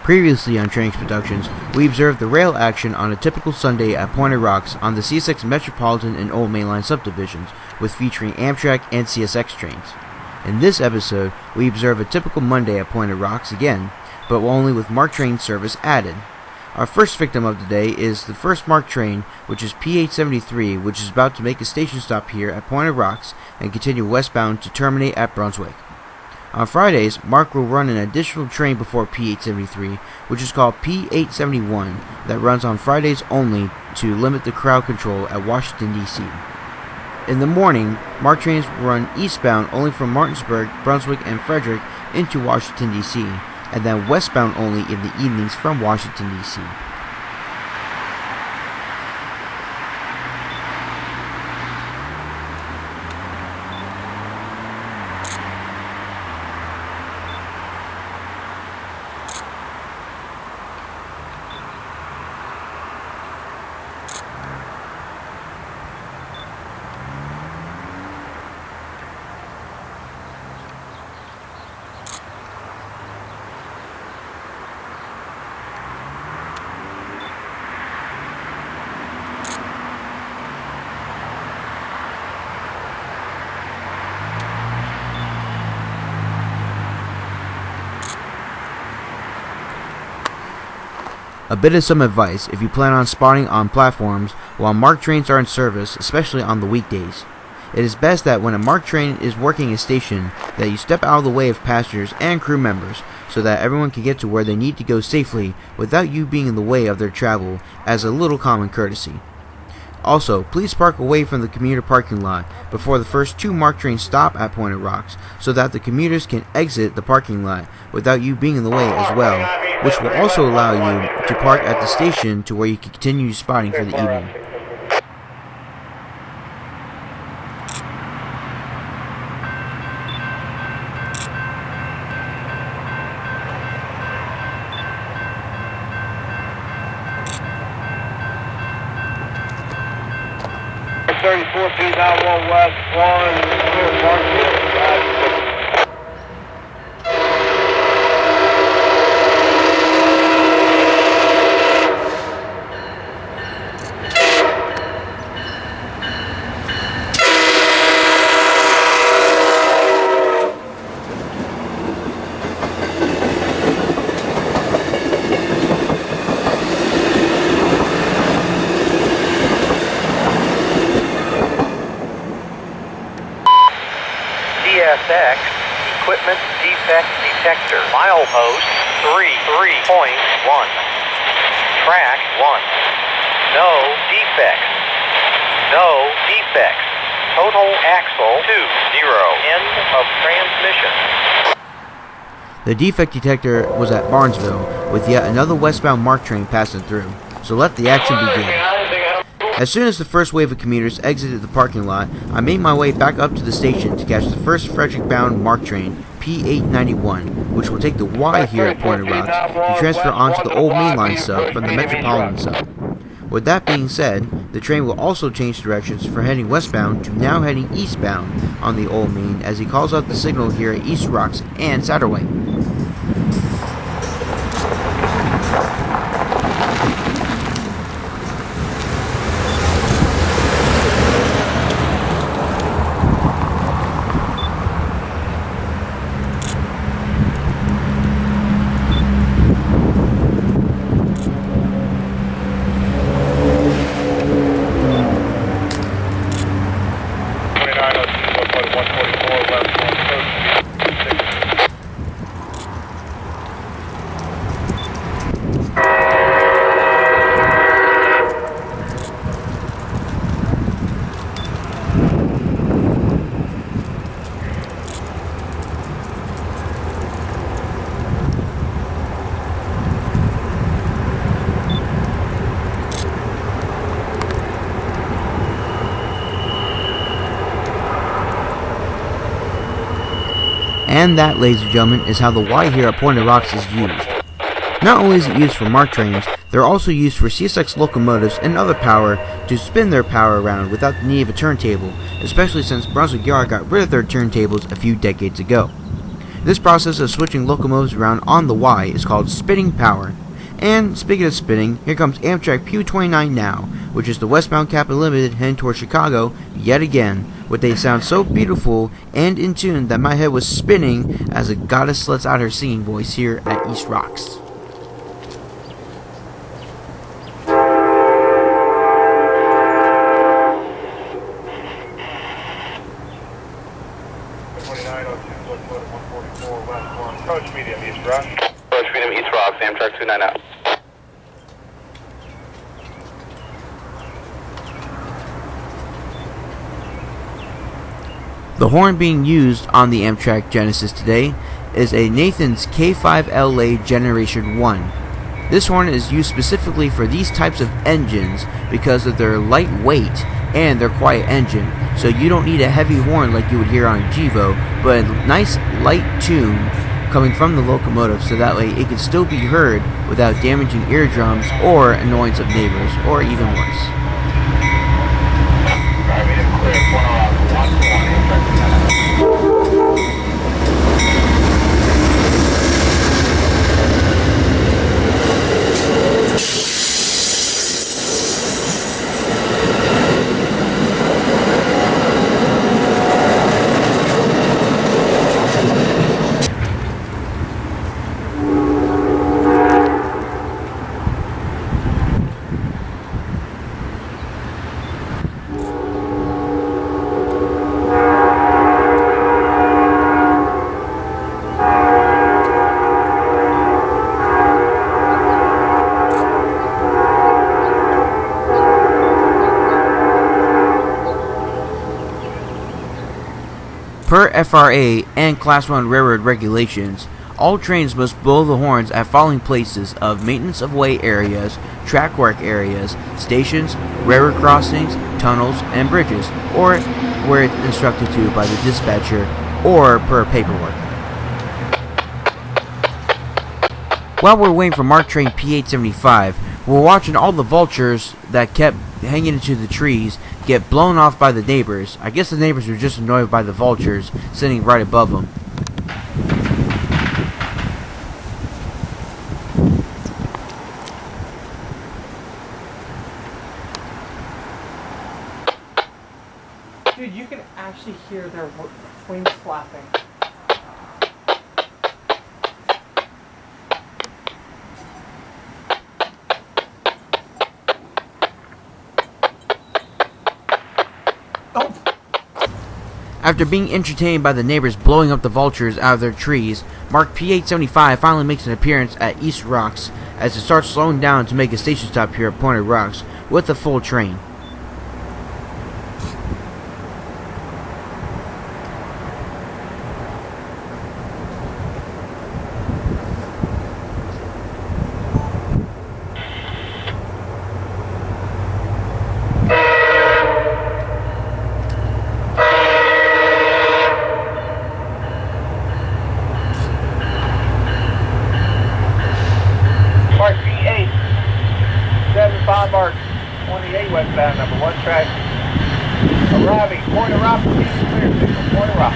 Previously on Trains Productions, we observed the rail action on a typical Sunday at Pointed Rocks on the CSX Metropolitan and Old Main Line subdivisions, with featuring Amtrak and CSX trains. In this episode, we observe a typical Monday at Pointed Rocks again, but only with MARC train service added. Our first victim of the day is the first MARC train, which is P873, which is about to make a station stop here at Pointed Rocks and continue westbound to terminate at Brunswick. On Fridays, MARC will run an additional train before P873, which is called P871, that runs on Fridays only to limit the crowd control at Washington, D.C. In the morning, MARC trains run eastbound only from Martinsburg, Brunswick, and Frederick into Washington, D.C., and then westbound only in the evenings from Washington, D.C. A bit of some advice if you plan on spotting on platforms while MARC trains are in service, especially on the weekdays. It is best that when a MARC train is working a station, that you step out of the way of passengers and crew members so that everyone can get to where they need to go safely without you being in the way of their travel, as a little common courtesy. Also, please park away from the commuter parking lot before the first two MARC trains stop at Pointed Rocks so that the commuters can exit the parking lot without you being in the way as well, which will also allow you to park at the station to where you can continue spotting for the evening. P91 West 1, clear Mark. CSX Equipment Defect Detector, milepost 33.1, track 1, no defects, no defects, total axle 20, end of transmission. The defect detector was at Barnesville, with yet another westbound MARC train passing through, so let the action begin. As soon as the first wave of commuters exited the parking lot, I made my way back up to the station to catch the first Frederick-bound MARC train, P891, which will take the Y here at Pointed Rocks to transfer onto the Old Main Line sub from the Metropolitan sub. With that being said, the train will also change directions for heading westbound to now heading eastbound on the Old Main as he calls out the signal here at East Rocks and Satterway. And that, ladies and gentlemen, is how the Y here at Pointed Rocks is used. Not only is it used for MARC trains, they're also used for CSX locomotives and other power to spin their power around without the need of a turntable, especially since Brunswick Yard got rid of their turntables a few decades ago. This process of switching locomotives around on the Y is called spinning power. And speaking of spinning, here comes Amtrak Q29 now, which is the westbound Capital Limited heading towards Chicago yet again, with a sound so beautiful and in tune that my head was spinning as a goddess lets out her singing voice here at East Rocks. Approach medium, East Rocks. Approach medium East Rocks, Amtrak 290. The horn being used on the Amtrak Genesis today is a Nathan's K5LA Generation 1. This horn is used specifically for these types of engines because of their lightweight and their quiet engine, so you don't need a heavy horn like you would hear on a Gevo, but a nice light tune coming from the locomotive so that way it can still be heard without damaging eardrums or annoyance of neighbors, or even worse. Per FRA and Class 1 railroad regulations, all trains must blow the horns at following places of maintenance of way areas, track work areas, stations, railroad crossings, tunnels, and bridges, or where it's instructed to by the dispatcher, or per paperwork. While we're waiting for MARC train P875, we're watching all the vultures that kept hanging into the trees get blown off by the neighbors. I guess the neighbors were just annoyed by the vultures sitting right above them. Dude, you can actually hear their wings flapping. After being entertained by the neighbors blowing up the vultures out of their trees, MARC P875 finally makes an appearance at East Rocks as it starts slowing down to make a station stop here at Pointed Rocks with a full train. Mark P8, 75 Mark 28 westbound, number 1 track. Arriving, Pointer Rock, clear signal, Pointer Rock.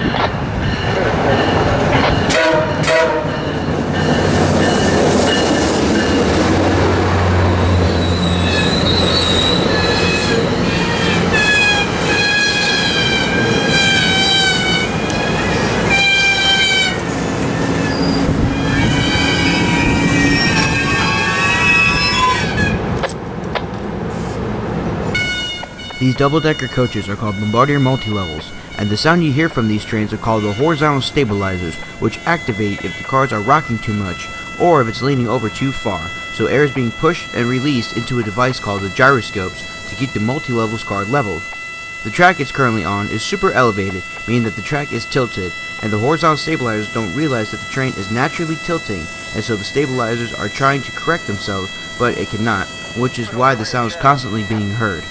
These double-decker coaches are called Bombardier multi-levels, and the sound you hear from these trains are called the horizontal stabilizers, which activate if the cars are rocking too much or if it's leaning over too far, so air is being pushed and released into a device called the gyroscopes to keep the multi-levels car leveled. The track it's currently on is super elevated, meaning that the track is tilted, and the horizontal stabilizers don't realize that the train is naturally tilting, and so the stabilizers are trying to correct themselves, but it cannot, which is why the sound is constantly being heard.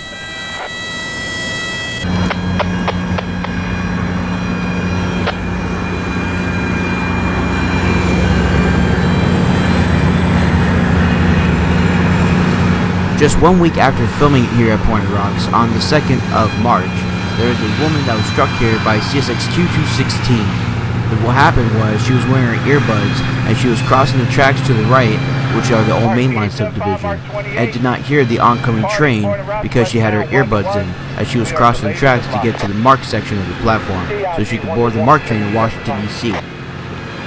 Just 1 week after filming here at Pointed Rocks, on the 2nd of March, there is a woman that was struck here by CSX 2216. What happened was she was wearing her earbuds and she was crossing the tracks to the right, which are the old mainline subdivision, and did not hear the oncoming train because she had her earbuds in as she was crossing the tracks to get to the MARC section of the platform so she could board the MARC train in Washington, D.C.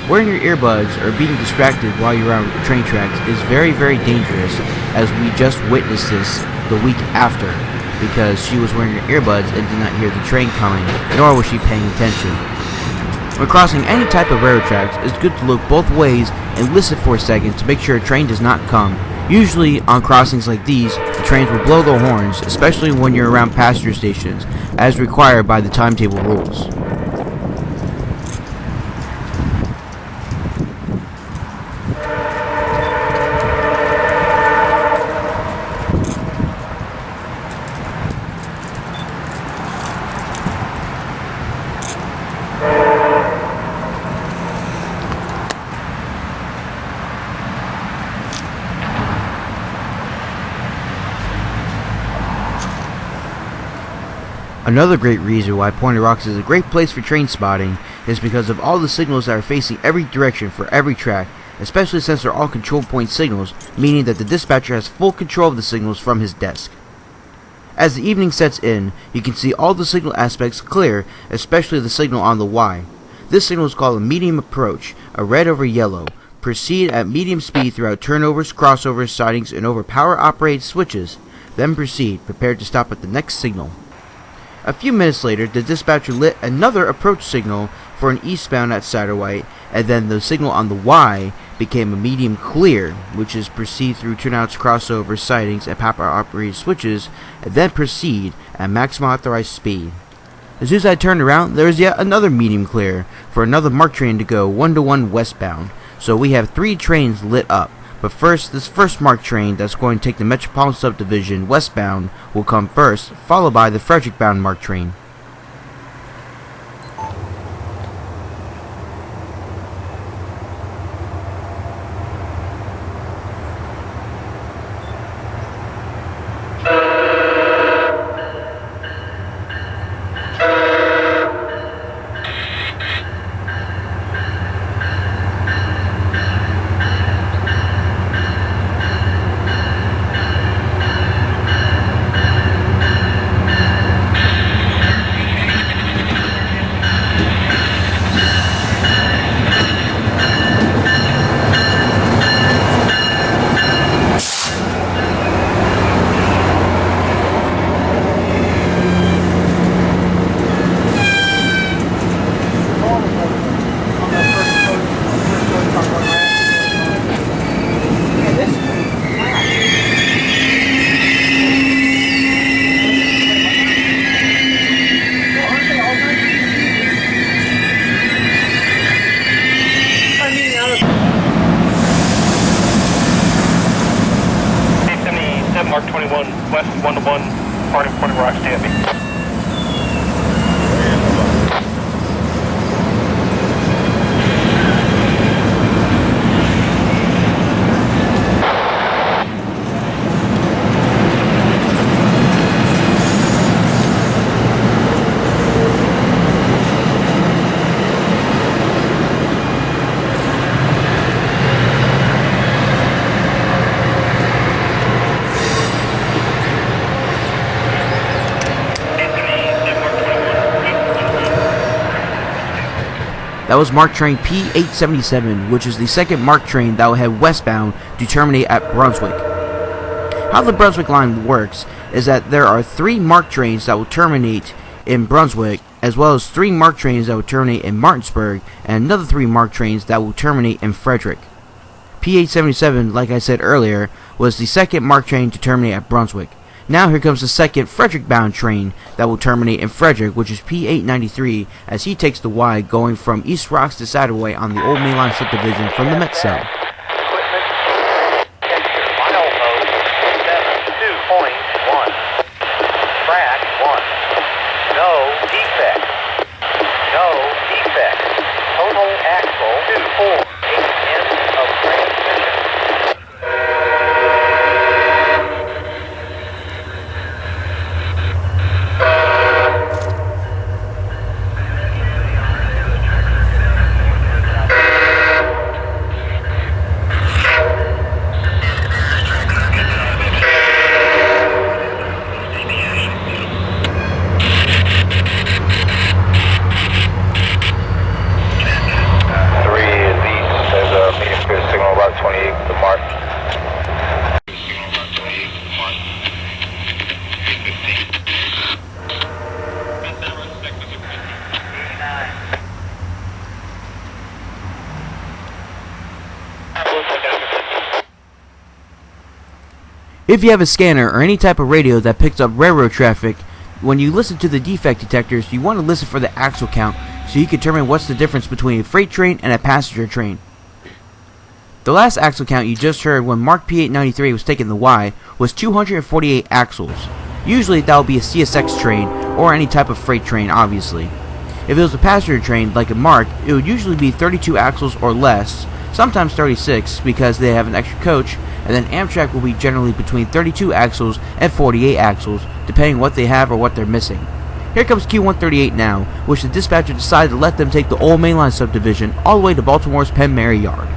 Wearing your earbuds or being distracted while you're on train tracks is very, very dangerous, as we just witnessed this the week after, because she was wearing her earbuds and did not hear the train coming, nor was she paying attention. When crossing any type of railroad tracks, it's good to look both ways and listen for a second to make sure a train does not come. Usually on crossings like these, the trains will blow their horns, especially when you're around passenger stations, as required by the timetable rules. Another great reason why Pointed Rocks is a great place for train spotting is because of all the signals that are facing every direction for every track, especially since they're all control point signals, meaning that the dispatcher has full control of the signals from his desk. As the evening sets in, you can see all the signal aspects clear, especially the signal on the Y. This signal is called a medium approach, a red over yellow. Proceed at medium speed throughout turnovers, crossovers, sidings, and over power operated switches. Then proceed, prepared to stop at the next signal. A few minutes later, the dispatcher lit another approach signal for an eastbound at Satterwhite, and then the signal on the Y became a medium clear, which is proceed through turnouts, crossovers, sidings, and power operated switches, and then proceed at maximum authorized speed. As soon as I turned around, there was yet another medium clear for another MARC train to go 1-to-1 westbound. So we have 3 trains lit up. But first, this first MARC train that's going to take the Metropolitan Subdivision westbound will come first, followed by the Frederick-bound MARC train. MARC 21, west 1-to-1, departing Pointed Rocks, TFE. That was MARC train P877, which is the second MARC train that will head westbound to terminate at Brunswick. How the Brunswick line works is that there are 3 MARC trains that will terminate in Brunswick, as well as 3 MARC trains that will terminate in Martinsburg, and another 3 MARC trains that will terminate in Frederick. P877, like I said earlier, was the second MARC train to terminate at Brunswick. Now here comes the second Frederick-bound train that will terminate in Frederick, which is P893, as he takes the Y going from East Rocks to Satterwhite on the old mainline subdivision from the Met Cell. If you have a scanner or any type of radio that picks up railroad traffic, when you listen to the defect detectors, you want to listen for the axle count so you can determine what's the difference between a freight train and a passenger train. The last axle count you just heard when MARC P893 was taking the Y was 248 axles. Usually that will be a CSX train or any type of freight train, obviously. If it was a passenger train like a MARC, it would usually be 32 axles or less, sometimes 36 because they have an extra coach, and then Amtrak will be generally between 32 axles and 48 axles, depending what they have or what they're missing. Here comes Q138 now, which the dispatcher decided to let them take the old mainline subdivision all the way to Baltimore's Penn Mary Yard.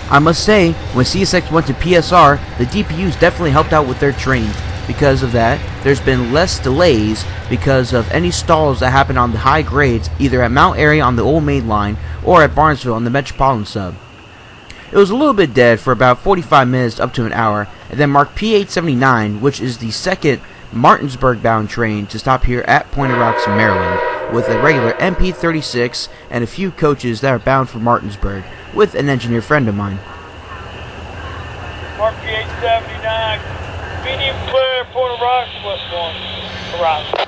I must say, when CSX went to PSR, the DPUs definitely helped out with their trains. Because of that, there's been less delays because of any stalls that happen on the high grades, either at Mount Airy on the old main line or at Barnesville on the Metropolitan sub. It was a little bit dead for about 45 minutes up to an hour, and then MARC P879, which is the second Martinsburg-bound train to stop here at Point of Rocks, Maryland, with a regular MP36 and a few coaches that are bound for Martinsburg, with an engineer friend of mine. MARC P879, medium clear, Point of Rocks, westbound, arrival.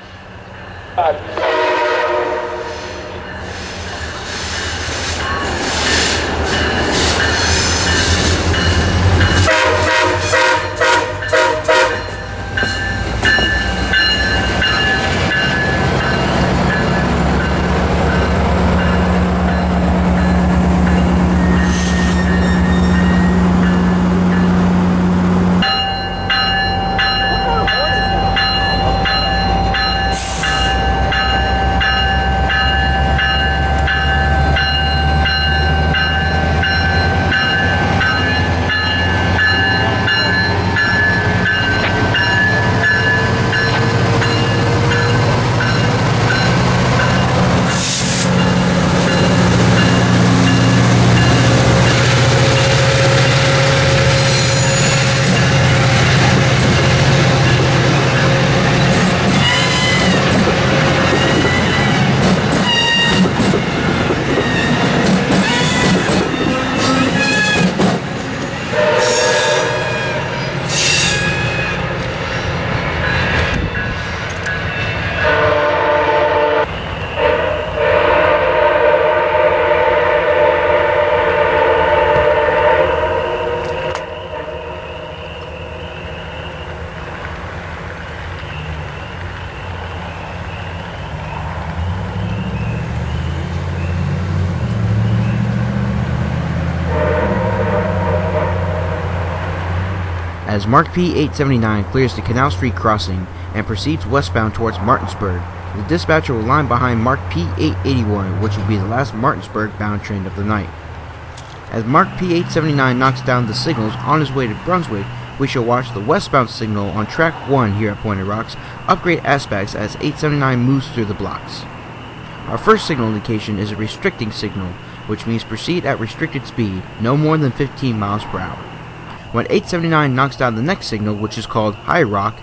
As MARC P879 clears the Canal Street crossing and proceeds westbound towards Martinsburg, the dispatcher will line behind MARC P881, which will be the last Martinsburg-bound train of the night. As MARC P879 knocks down the signals on his way to Brunswick, we shall watch the westbound signal on track 1 here at Pointed Rocks upgrade aspects as 879 moves through the blocks. Our first signal indication is a restricting signal, which means proceed at restricted speed, no more than 15 miles per hour. When 879 knocks down the next signal, which is called High Rock,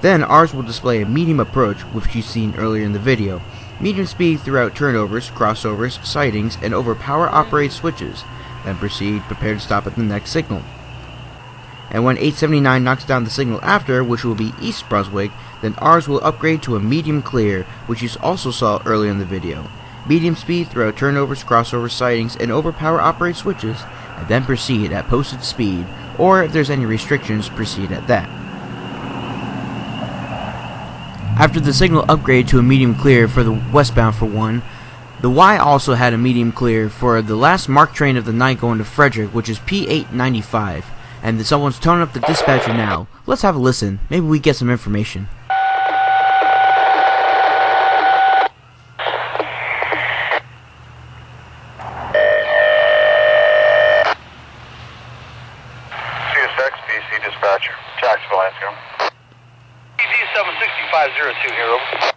then ours will display a medium approach, which you've seen earlier in the video. Medium speed throughout turnovers, crossovers, sidings, and over power-operated switches. Then proceed, prepare to stop at the next signal. And when 879 knocks down the signal after, which will be East Brunswick, then ours will upgrade to a medium clear, which you also saw earlier in the video. Medium speed throughout turnovers, crossovers, sidings, and over power-operated switches, and then proceed at posted speed, or if there's any restrictions, proceed at that. After the signal upgrade to a medium clear for the westbound for 1, the Y also had a medium clear for the last MARC train of the night going to Frederick, which is P895, and someone's toning up the dispatcher now. Let's have a listen, maybe we get some information. Dispatcher, Jacksonville, Lansing. D76502 here, over.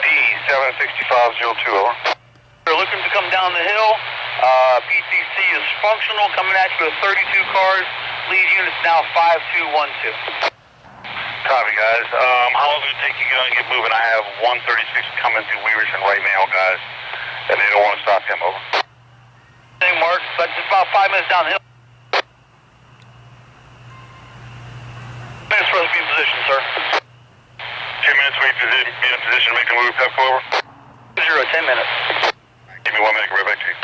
D76502, over. They're looking to come down the hill. PTC is functional, coming at you with 32 cars. Lead unit's now 5212. Copy, guys. How long does it take you to get moving? I have 136 coming through Weaverton right now, guys, and they don't want to stop him, over. Hey, Mark, but it's about 5 minutes down the hill. Minutes for us to be in position, sir. 2 minutes for you to be in position to make a move, Pepco, over. 10 minutes. Give me 1 minute, right back to you.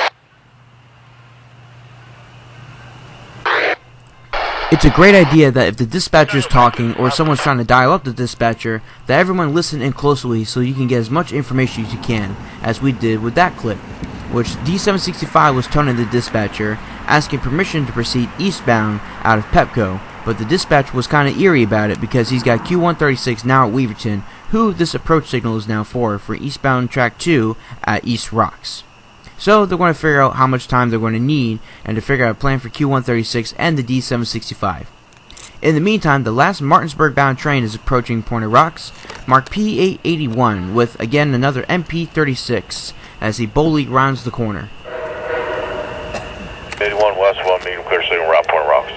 It's a great idea that if the dispatcher's talking or someone's trying to dial up the dispatcher, that everyone listen in closely so you can get as much information as you can, as we did with that clip, which D765 was toning the dispatcher, asking permission to proceed eastbound out of Pepco, but the dispatcher was kind of eerie about it because he's got Q136 now at Weaverton, who this approach signal is now for eastbound track 2 at East Rocks. So they're going to figure out how much time they're going to need and to figure out a plan for Q136 and the D765. In the meantime, the last Martinsburg-bound train is approaching Pointed Rocks, MARC P881, with again another MP36 as he boldly rounds the corner. 81 West 1, medium clear signal, route Pointed Rocks.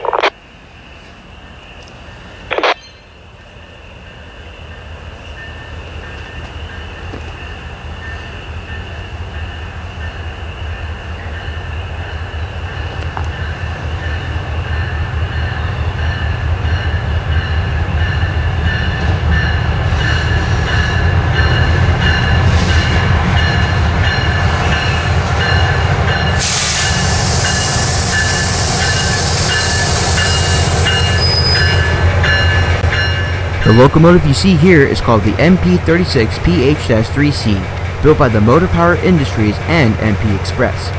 The locomotive you see here is called the MP36PH-3C, built by the Motor Power Industries and MP Express.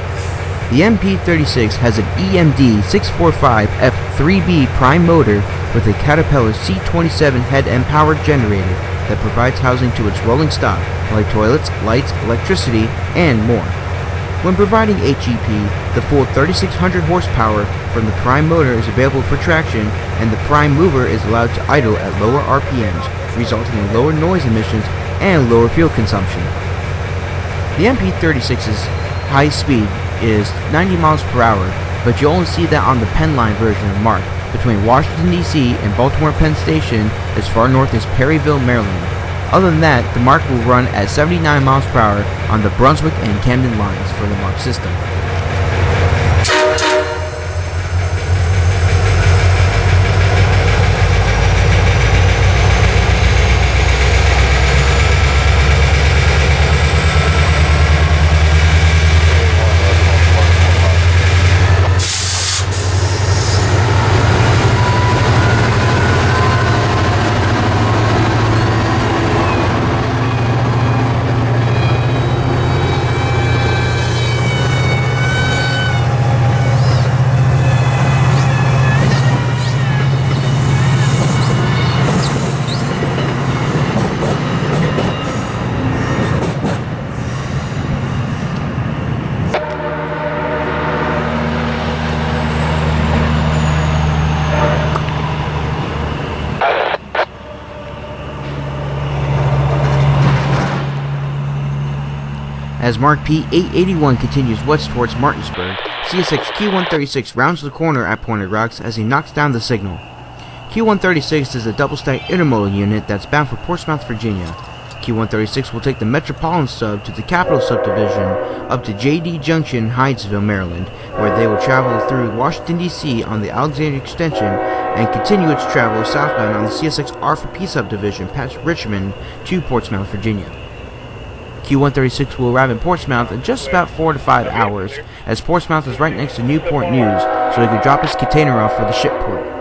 The MP36 has an EMD 645F3B prime motor with a Caterpillar C27 head and power generator that provides housing to its rolling stock, like toilets, lights, electricity, and more. When providing HEP, the full 3600 horsepower from the prime motor is available for traction, and the prime mover is allowed to idle at lower RPMs, resulting in lower noise emissions and lower fuel consumption. The MP36's high speed is 90 miles per hour, but you only see that on the Penn Line version of MARC, between Washington, D.C. and Baltimore Penn Station as far north as Perryville, Maryland. Other than that, the MARC will run at 79 miles per hour on the Brunswick and Camden lines for the MARC system. As MARC P881 continues west towards Martinsburg, CSX Q136 rounds the corner at Pointed Rocks as he knocks down the signal. Q136 is a double-stack intermodal unit that's bound for Portsmouth, Virginia. Q136 will take the Metropolitan sub to the Capital subdivision up to JD Junction, Hyattsville, Maryland, where they will travel through Washington, D.C. on the Alexandria Extension and continue its travel southbound on the CSX R4P subdivision past Richmond to Portsmouth, Virginia. Q136 will arrive in Portsmouth in just about 4 to 5 hours, as Portsmouth is right next to Newport News, so he can drop his container off for the shipport.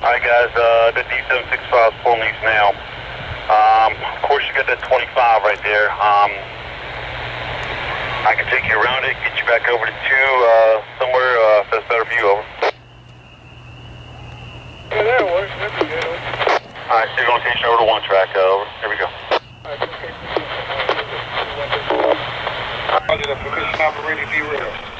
Alright guys, the D765 is pulling these now. Of course you got that 25 right there. I can take you around it, get you back over to 2 somewhere, if that's better for you, over. Yeah, that'll work. That'd be good. Alright, so you're going to take you over to 1 track, over. Here we go.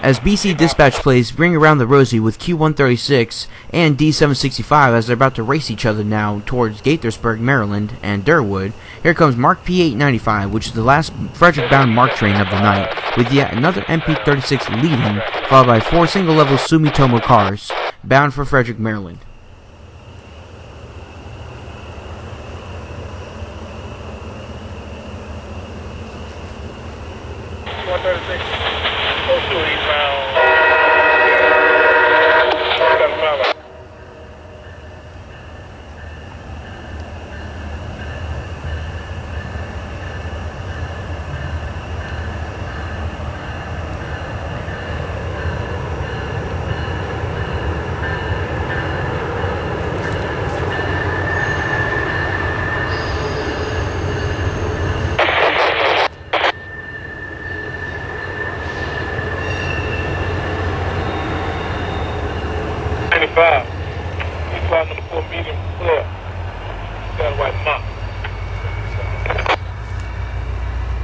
As BC dispatch plays Ring Around the Rosie with Q136 and D765 as they're about to race each other now towards Gaithersburg, Maryland and Durwood, here comes MARC P895, which is the last Frederick-bound MARC train of the night, with yet another MP36 leading, followed by 4 single-level Sumitomo cars, bound for Frederick, Maryland. 5. Eastbound number 4, medium clear. Got a white mark.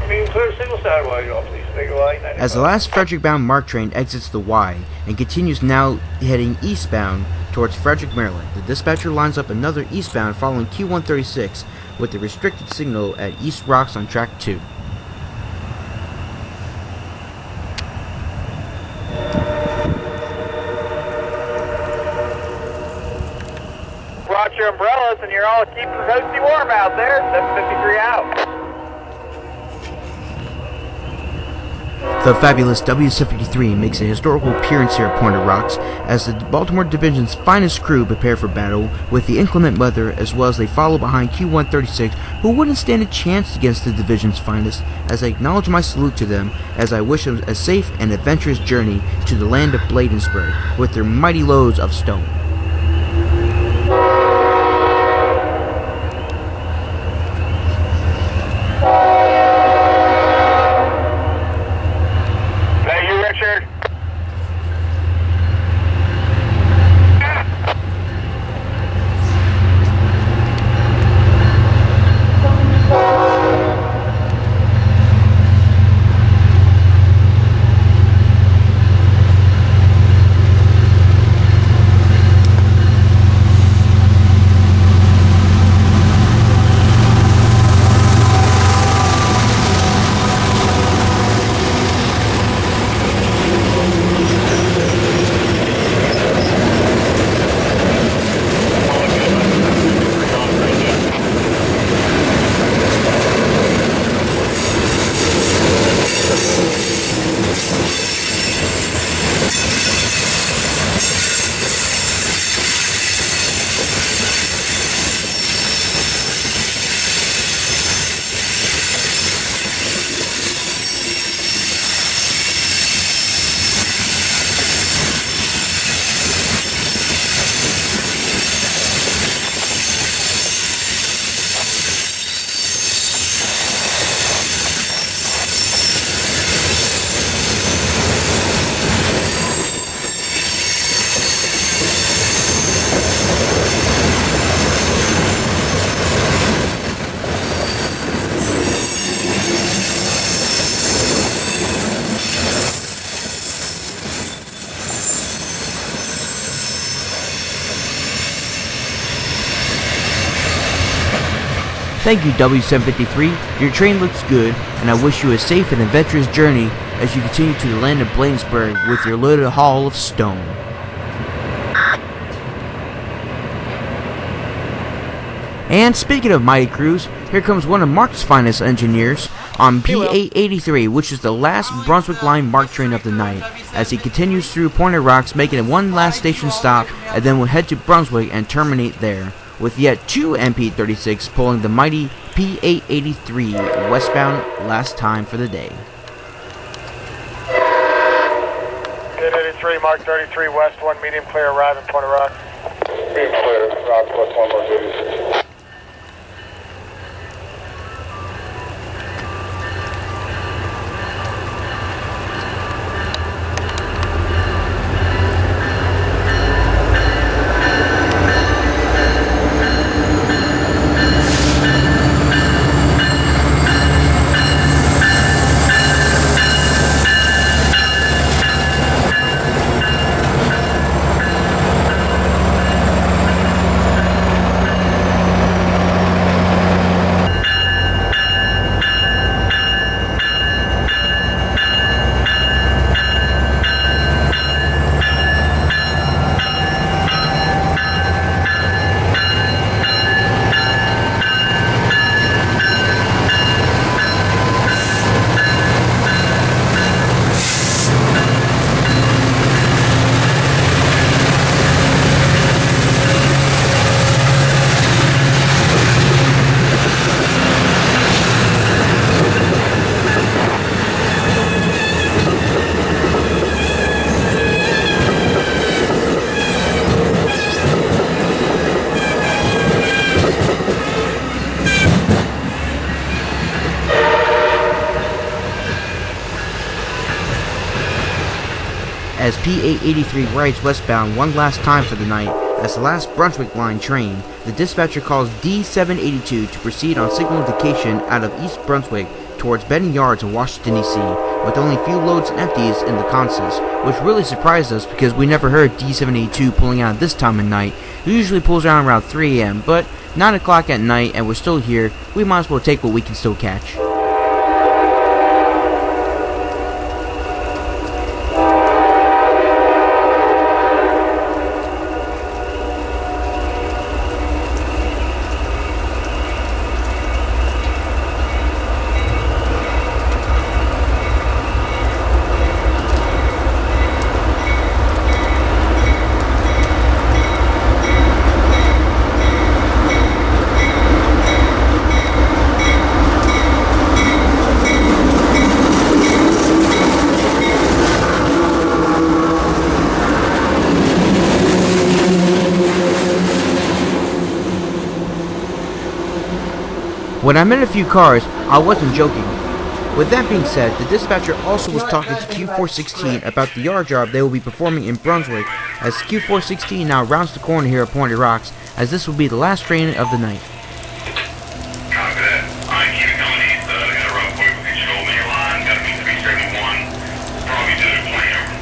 Medium clear, single side wide off these big light. As the last Frederick-bound MARC train exits the Y and continues now heading eastbound towards Frederick, Maryland, the dispatcher lines up another eastbound following Q136 with the restricted signal at East Rocks on track 2. Brought your umbrellas and you're all keeping toasty warm out there. 753 out. The fabulous W-73 makes a historical appearance here at Pointed Rocks as the Baltimore Division's finest crew prepare for battle with the inclement weather, as well as they follow behind Q136, who wouldn't stand a chance against the Division's finest, as I acknowledge my salute to them as I wish them a safe and adventurous journey to the land of Bladensburg with their mighty loads of stone. Thank you, W753. Your train looks good, and I wish you a safe and adventurous journey as you continue to the land of Bladensburg with your loaded haul of stone. And speaking of mighty crews, here comes one of MARC's finest engineers on P883, which is the last Brunswick Line MARC train of the night, as he continues through Pointed Rocks, making one last station stop, and then will head to Brunswick and terminate there, with yet two MP36 pulling the mighty P883 westbound last time for the day. P883, Mark 33, West 1, medium clear, arrive in Pointed Rocks. Medium clear, Rocks, West 1, Mark 36. as P883 rides westbound one last time for the night. As the last Brunswick line train, the dispatcher calls D782 to proceed on signal indication out of East Brunswick towards Benning Yards in Washington, D.C., with only few loads and empties in the consist, which really surprised us because we never heard D782 pulling out this time of night. He usually pulls around 3 a.m., but 9 o'clock at night and we're still here, we might as well take what we can still catch. When I meant a few cars, I wasn't joking. With that being said, the dispatcher also was talking to Q416 about the yard job they will be performing in Brunswick, as Q416 now rounds the corner here at Pointed Rocks, as this will be the last train of the night. Copy that. I keep it going east. Got a rough quick control main line. Got to be 371. Probably to the plane over.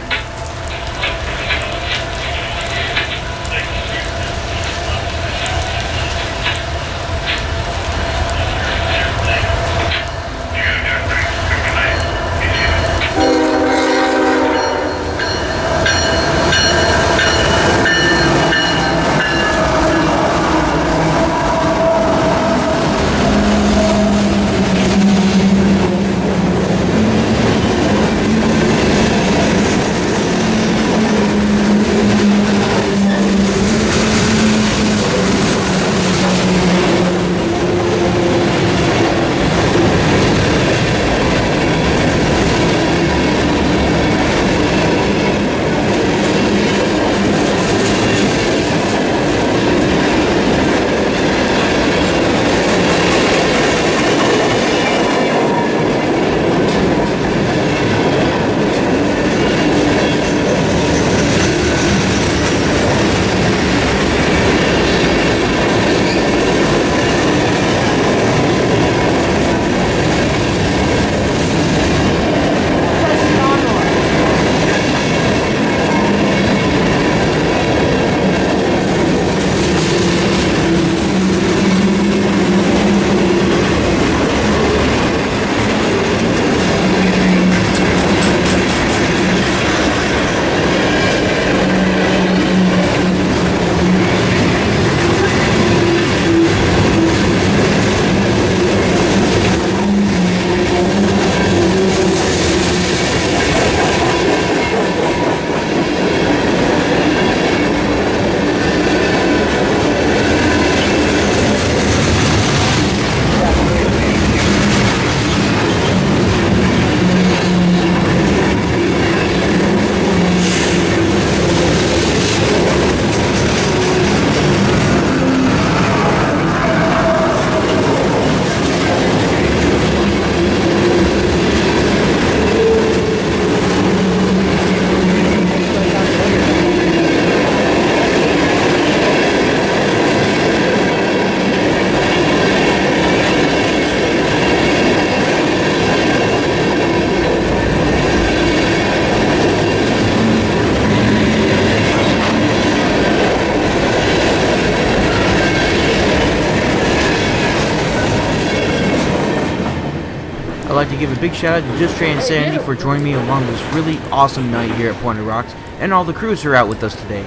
I'd like to give a big shout out to Just Train Insanity for joining me along this really awesome night here at Pointed Rocks, and all the crews who are out with us today.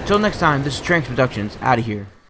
Until next time, this is Tranks Productions, out of here.